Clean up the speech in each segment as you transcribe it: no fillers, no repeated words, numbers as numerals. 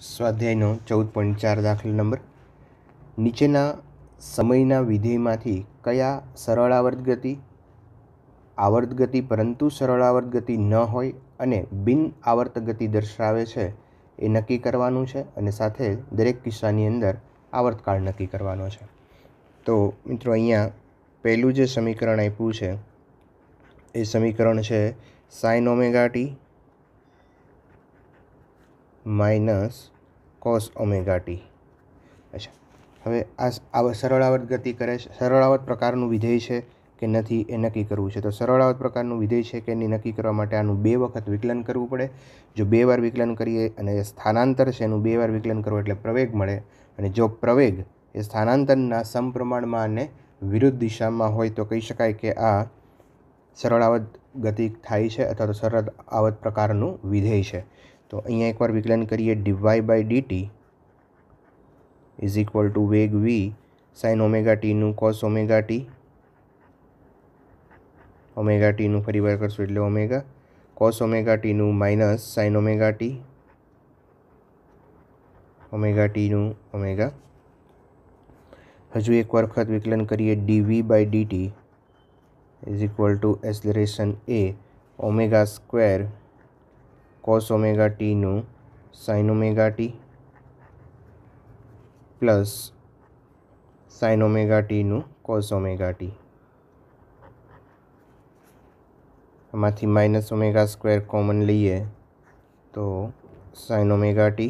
સ્વાધ્યાયનો 14.4 દાખલા નંબર નીચેના સમયના વિધેયમાંથી કયા સરળ આવર્ત ગતિ પરંતુ સરળ આવર્ત ગતિ ન હોય અને બિન આવર્ત ગતિ દર્શાવે છે એ નક્કી કરવાનું છે અને સાથે દરેક કિસ્સાની અંદર આવર્તકાળ નક્કી કરવાનો છે। તો મિત્રો અહીંયા પહેલું જે સમીકરણ આપ્યું છે એ સમીકરણ છે sin omega T minus cos omega T. अच्छा, हवे आ सरल आवृत गति करे सरल आवृत प्रकारનું વિધેય છે કે નથી એ નક્કી કરવું છે। તો સરળ આવૃત પ્રકારનું વિધેય છે કે નહીં નક્કી કરવા માટે આનું 2 વખત વિકલન કરવું પડે। જો 2 વાર વિકલન કરીએ અને સ્થાનાંતર છે એનું 2 વાર વિકલન કરવું એટલે પ્રવેગ મળે અને જો પ્રવેગ એ સ્થાનાંતરના સમપ્રમાણમાં અને વિરુદ્ધ દિશામાં હોય તો કહી શકાય કે આ સરળ આવૃત ગતિ થાય છે અથવા તો સરળ આવૃત પ્રકારનું વિધેય છે। तो अँ एक बार विकलन करिए dy/dt इज इक्वल टू वेग v sin ओमेगा टी नु cos ओमेगा टी नु फरी बार करशुं एटले ओमेगा cos ओमेगा टी नु माइनस sin ओमेगा टी नु ओमेगा। हजू एक बार वखत विकलन करिए dv/dt is equal to acceleration a omega square cos omega T नु sin omega T plus sin omega T नु cos ओमेगा टी। आमांथी माइनस ओमेगा स्क्वेर कॉमन लीए तो sin ओमेगा टी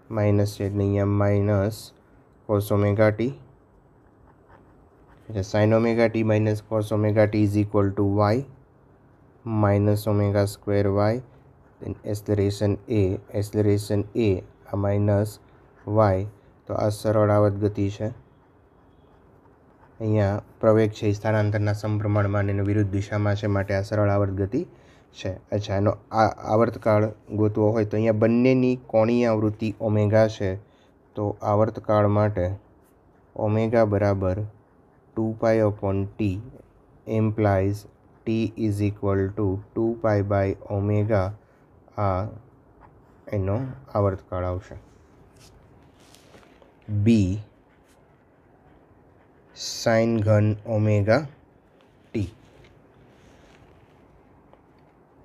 माइनस है अहींया minus cos omega t. sin omega T minus cos omega T is equal to y minus omega square y acceleration a आ minus y। तो आ सरल आवृत गति है। अहींया प्रवेग है स्थानांतरना समप्रमाणमां अने विरुद्ध दिशा में है माटे आ सरल आवृत गति है। अच्छा, एनो आवर्तकाळ गोतवो होय तो अहींया बंनेनी कोणीय आवृत्ति ओमेगा है। तो आवर्तकाळ माटे ओमेगा बराबर 2π/t implies t is equal to 2π/ओमेगा आ एनो आवर्तकाळ आवशे। बी साइन घन ओमेगा टी।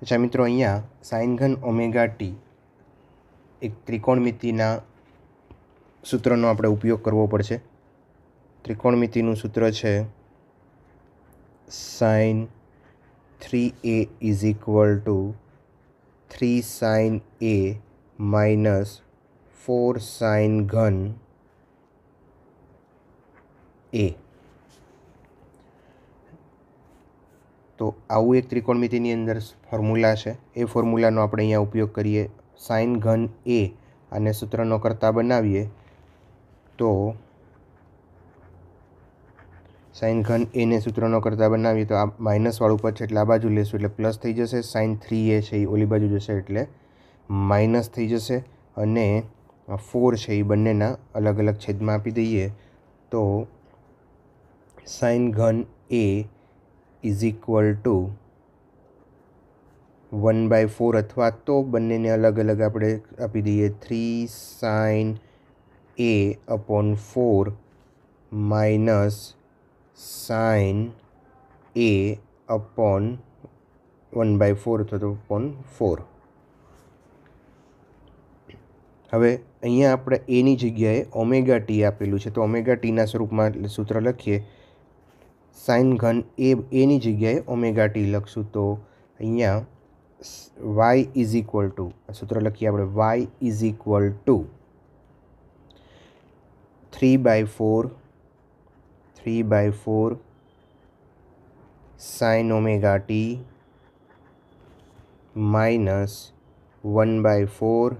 अच्छा मित्रों, अहींया साइन घन ओमेगा टी एक त्रिकोणमितिना सूत्रनो आपणे उपयोग करवो पड़शे। त्रिकोणमितिनुं सूत्र छे sin 3a is equal to 3 sin a minus 4 sin घन a। तो आवुं एक त्रिकोणमितिनी अंदर फॉर्म्युला है। ए फॉर्म्युलानो आपणे अहींया उपयोग करीए। sin घन a आने सूत्रनो करता बनावीए तो sin घन a ने सूत्रनो करता बनावीए तो आ माइनस वाळुं पद छे એટલે આ बाजू लेशुं એટલે प्लस थई जशे। sin 3a छे ओली बाजू जशे એટલે माइनस थई जशे अने 4 छे ए बंनेना अलग अलग छेदमां आपी दईए तो sin घन a इज इक्वल टू 1/4 अथवा तो बंनेने अलग अलग आपणे आपी दईए 3 sin a upon 4 minus sin a upon 1/4 अथवा तो अपॉन 4। हवे अहींया आपणे ए नी जग्याए ओमेगा टी आपेलुं छे तो ओमेगा टी ना स्वरूपमां सूत्र लखीए। साइन घन ए नी जग्याए ओमेगा टी लखशुं तो अहींया y इज इक्वल टू सूत्र लखीए आपणे y is equal to 3/4 sin omega T minus 1/4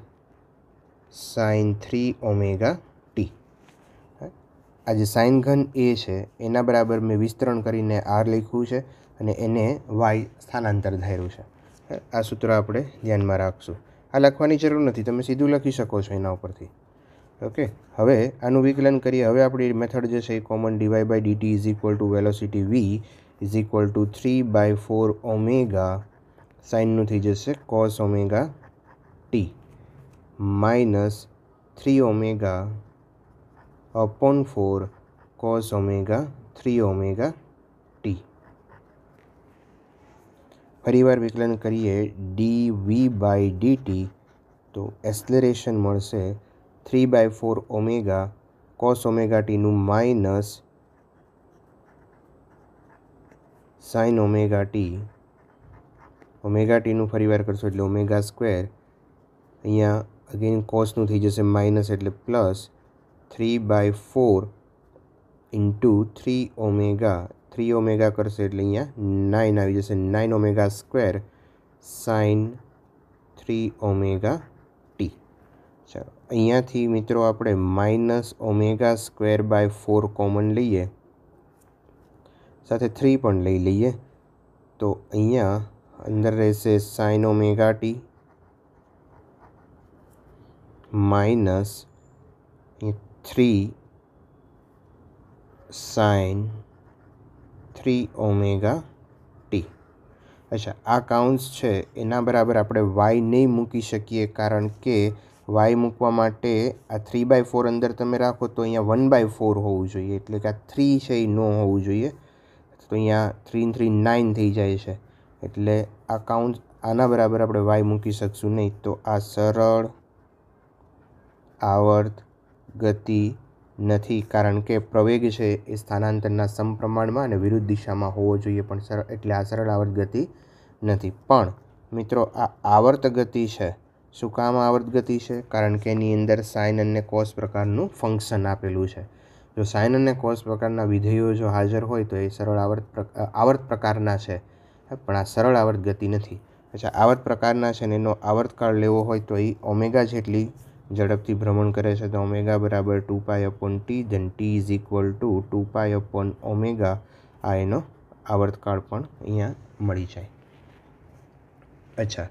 sin 3 omega t. आज साइन घन ए है एना बराबर मैं विस्तरण करीने आर लख्युं छे अने एने वाय स्थानांतर धार्युं छे। आ सूत्र आपणे ध्यानमां राखशुं। आ लखवानी जरूर नथी, तमे सीधुं लखी शको छो एना उपरथी। ओके, हवे आनुं विकलन करीए। हवे आपणी मेथड जे छे common dy/dt is equal to velocity v is equal to 3/4 omega sine नुं थई जशे cos omega T -3 omega upon 4 cos omega 3 omega T. फरीवार विकलन करिए dv/dt तो एक्सेलरेशन मळशे 3/4 ओमेगा cos ओमेगा टी नु माइनस sin ओमेगा टी नु फरीवार करशो एटले ओमेगा स्क्वेर अहींया अगेन cos नु थई जशे माइनस एटले प्लस 3/4 इंटू 3 ओमेगा करशे एटले अहींया 9 आवी जशे 9 omega square sin 3 omega T. चलो अहींयाथी मित्रों आपणे minus omega square by 4 common लईए, साथे 3 पण लई लईए तो अहींया अंदर रहेशे sin omega T minus 3 sin 3 omega T. अच्छा आ काउंट्स छे एना बराबर आपणे y नहीं मूकी शकीए कारण के y मूकवा माटे आ 3/4 अंदर तमे राखो तो अहींया 1/4 होवुं जोईए एटले के आ 3 छे ए नो होवुं जोईए तो अहींया 3 3 9 थई जाय छे एटले आ काउंट आना बराबर आपणे y मूकी शकशुं नहीं। तो आ सरळ आवर्त गति नहीं कारण के प्रवेग है ए स्थानांतरना समप्रमाण में अने विरुद्ध दिशा में होवो जोईए पण एटले आ सरल आवर्त गति नहीं। पण मित्रों आ आवर्त गति है शुं काम आवर्त गति है कारण के एनी अंदर साइन अने कॉस प्रकारनुं फंक्शन आपेलुं छे। जो साइन अने कॉस प्रकारना विधेयो जो हाजर होय तो ए सरल आवर्त प्रकारना छे पण आ सरल आवर्त गति नहीं। अच्छा आवर्त प्रकारना छे एनो आवर्तकाळ लेवो होय तो ए ओमेगा जेटली झड़पथी भ्रमण करे छे तो ओमेगा बराबर 2π/t then t is equal to 2π/ओमेगा आ एनो आवर्तकाळ पण अहींया मळी जाय। अच्छा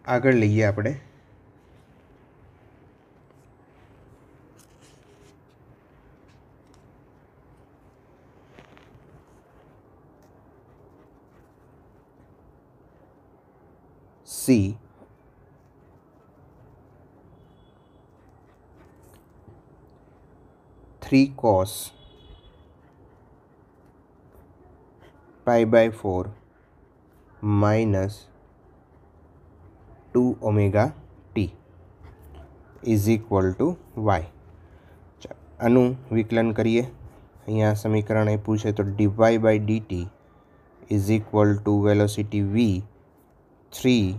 आगळ लईए आपणे C 3 cos π/4 minus 2 omega T is equal to y। आनु विकलन करिए अहींया समीकरण आप्युं छे तो dy/dt is equal to velocity v 3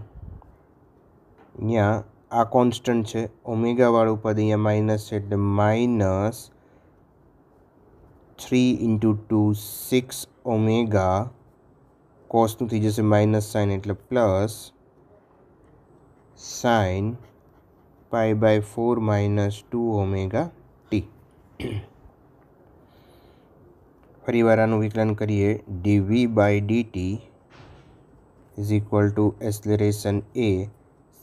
अहींया आ कॉन्स्टंट है ओमेगा वाळुं पद अहींया माइनस एटले माइनस 3 इंटू 2 6 ओमेगा कॉस नु थी जशे माइनस साइन एटले plus sine π/4 minus 2 omega T. फरीवार आनुं विकलन करिए dv/dt is equal to acceleration a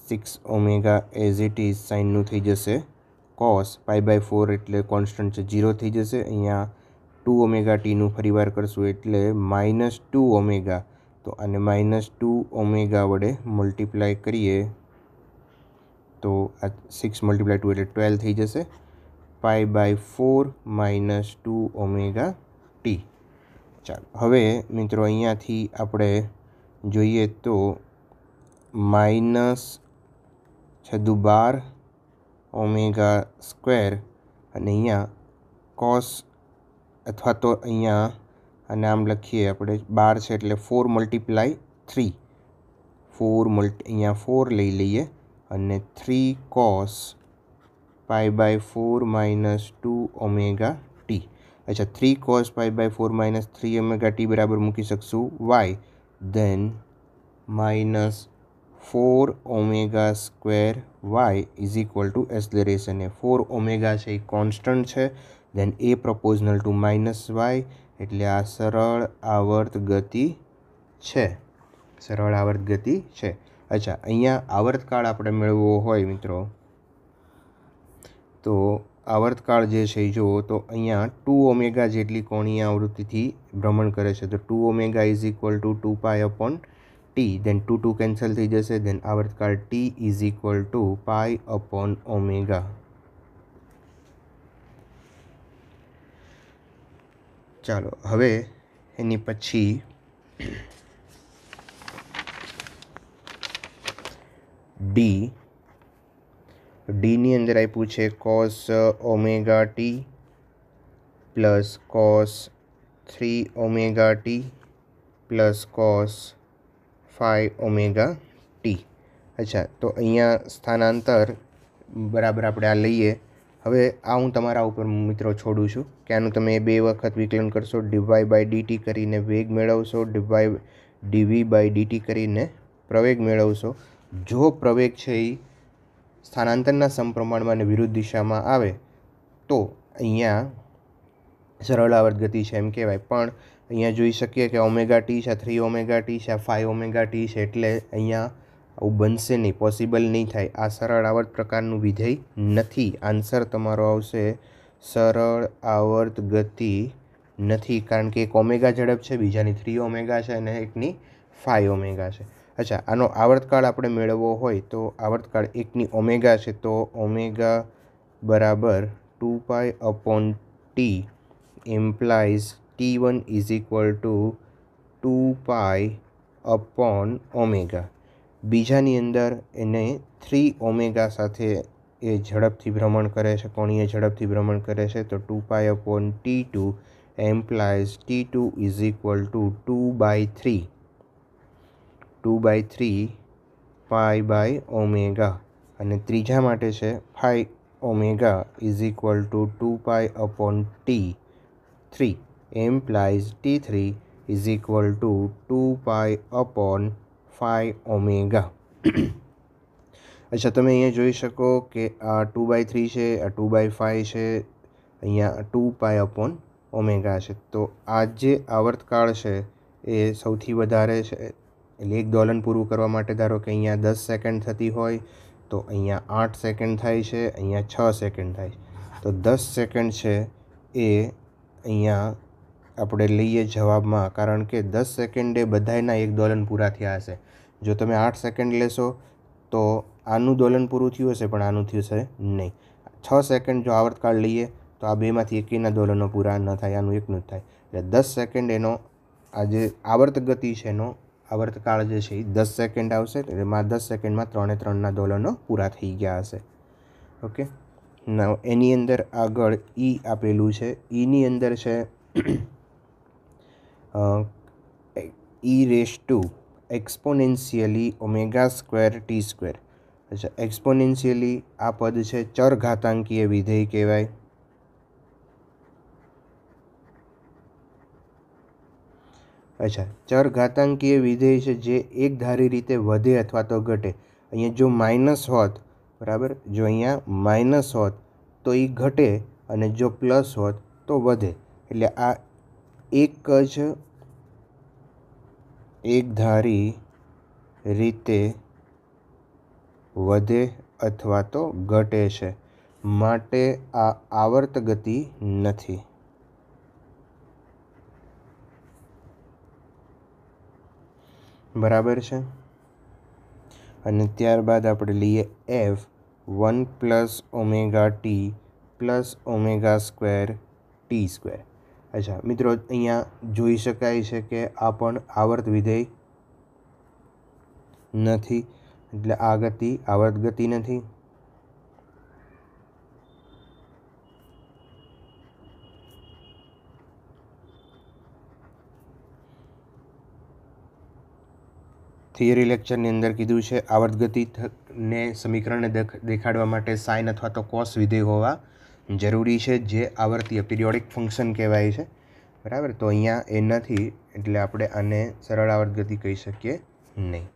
6 omega as it is sine नु थी जशे कॉस π/4 एटले कॉन्स्टंट 0 थी जशे अहींया 2 ओमेगा टी नु फरीवार करशुं एटले -2 ओमेगा तो आने -2 ओमेगा वडे मल्टीप्लाय करिए तो 6 × 2 एटले 12 थी जशे π/4 -2 ओमेगा टी। चलो हवे मित्रों अहींयाथी आपणे जोईए तो -12 ओमेगा स्क्वेर अने अहींया कॉस अथवा तो अहींया आने आम लखीए आपणे 12 छे एटले 4 × 3 अहींया 4 लई लईए अने 3 cos π/4 -2 ओमेगा टी। अच्छा 3 cos π/4 -3 ओमेगा टी बराबर मूकी शकशुं y then -4 omega square y is equal to acceleration a 4 omega है कॉन्स्टंट है then a proportional to -y एटले आ सरल आवर्त गति है। सरल आवर्त गति है। अच्छा अहींया आवर्तकाळ आपणे मेळवવો होय मित्रों तो आवर्तकाळ जे छे जो तो अहींया 2 ओमेगा जेटली कोणीय आवृत्तिथी भ्रमण करे छे तो 2 omega is equal to 2π/t T, then 2 cancel થઈ જશે, દેન આવર્તકાળ T is equal to pi upon omega. ચાલો હવે એની પછી ડીની અંદર આપ્યું છે cos omega T plus cos 3 omega T plus cos 5 omega T. અચ્છા, તો અહીંયા સ્થાનાંતર બરાબર આપણે આ લઈએ. હવે આ હું તમારા ઉપર મિત્રો છોડું છું કે આનું તમે 2 વખત વિકલન કરશો, ડીવાય બાય ડીટી કરીને વેગ મેળવશો, ડીવી બાય ડીટી કરીને પ્રવેગ મેળવશો. જો પ્રવેગ છે એ સ્થાનાંતરના સમપ્રમાણમાં અને વિરુદ્ધ દિશામાં આવે તો અહીંયા સરળ આવર્ત ગતિ છે એમ કહેવાય. પણ અહીંયા જોઈ શકીએ કે ઓમેગા ટી છે, 3 ઓમેગા ટી છે, 5 ઓમેગા ટી છે, એટલે અહીંયા આવું બનશે નહીં, પોસિબલ નહીં થાય. આ સરળ આવર્ત પ્રકારનું વિધેય નથી. આન્સર તમારો આવશે સરળ આવર્ત ગતિ નથી, કારણ કે એક ઓમેગા ઝડપ છે, બીજાની 3 ઓમેગા છે અને એકની 5 ઓમેગા છે. અચ્છા, આનો આવર્તકાળ આપણે મેળવવો હોય તો આવર્તકાળ એકની ઓમેગા છે, તો ઓમેગા બરાબર 2 pi upon T implies T1 is equal to 2 pi upon omega. બીજાની અંદર એને 3 ઓમેગા સાથે એ ઝડપથી ભ્રમણ કરે છે, કોણીય ઝડપથી ભ્રમણ કરે છે, તો 2 pi upon T2 implies T2 is equal to 2/3 પાઈ બાય ઓમેગા. અને ત્રીજા માટે છે 5 omega is equal to 2 pi upon T3 implies T3 is equal to 2 pi upon 5 omega. અચ્છા, તમે અહીંયા જોઈ શકો કે આ 2/3 છે, આ 2/5 છે, અહીંયા 2 પાઈ અપોન ઓમેગા છે. તો આ જે આવર્તકાળ છે એ સૌથી વધારે છે. એટલે એક દોલન પૂરું કરવા માટે ધારો કે અહીંયા 10 સેકન્ડ થતી હોય તો અહીંયા 8 સેકન્ડ થાય છે, અહીંયા 6 સેકન્ડ થાય છે. તો 10 સેકન્ડ છે એ અહીંયા આપણે લઈએ જવાબમાં, કારણ કે 10 સેકન્ડે બધાયના એક દોલન પૂરા થયા હશે. જો તમે 8 સેકન્ડ લેશો તો આનું દોલન પૂરું થયું હશે પણ આનું થયું હશે નહીં. 6 સેકન્ડ જો આવર્તકાળ લઈએ તો આ બેમાંથી એકેયના દોલનો પૂરા ન થાય, આનું એકનું જ થાય. એટલે 10 સેકન્ડ એનો આ જે આવર્ત ગતિ છે એનો આવર્તકાળ જે છે એ 10 સેકન્ડ આવશે. એમાં 10 સેકન્ડમાં 3 દોલનો પૂરા થઈ ગયા હશે. ઓકે, એની અંદર આગળ ઈ આપેલું છે. ઈની અંદર છે e⁻² exponentially omega square T square. અચ્છા, એક્સપોનેન્શિયલી આ પદ છે ચરઘાતાંકીય વિધેય કહેવાય. અચ્છા, ચરઘાતાંકીય વિધેય છે જે એકધારી રીતે વધે અથવા તો ઘટે. અહીંયા જો માઇનસ હોત, બરાબર, જો અહીંયા માઇનસ હોત તો એ ઘટે અને જો પ્લસ હોત તો વધે. એટલે આ એક જ એકધારી રીતે વધે અથવા તો ઘટે છે, માટે આ આવર્ત ગતિ નથી. બરાબર છે. અને ત્યારબાદ આપણે લઈએ F 1 plus omega T plus omega square T square. અચ્છા મિત્રો, અહીંયા જોઈ શકાય છે કે આ પણ આવર્ત વિધેય નથી, એટલે આ ગતિ આવર્ત ગતિ નથી. થિયરી લેક્ચરની અંદર કીધું છે આવર્ત ગતિને સમીકરણને દેખાડવા માટે સાઇન અથવા તો કોસ વિધેય હોવા જરૂરી છે, જે આવર્તીય પિરિયોડિક ફંક્શન કહેવાય છે. બરાબર, તો અહીંયા એ નથી, એટલે આપણે આને સરળ આવર્ત ગતિ કહી શકીએ નહીં.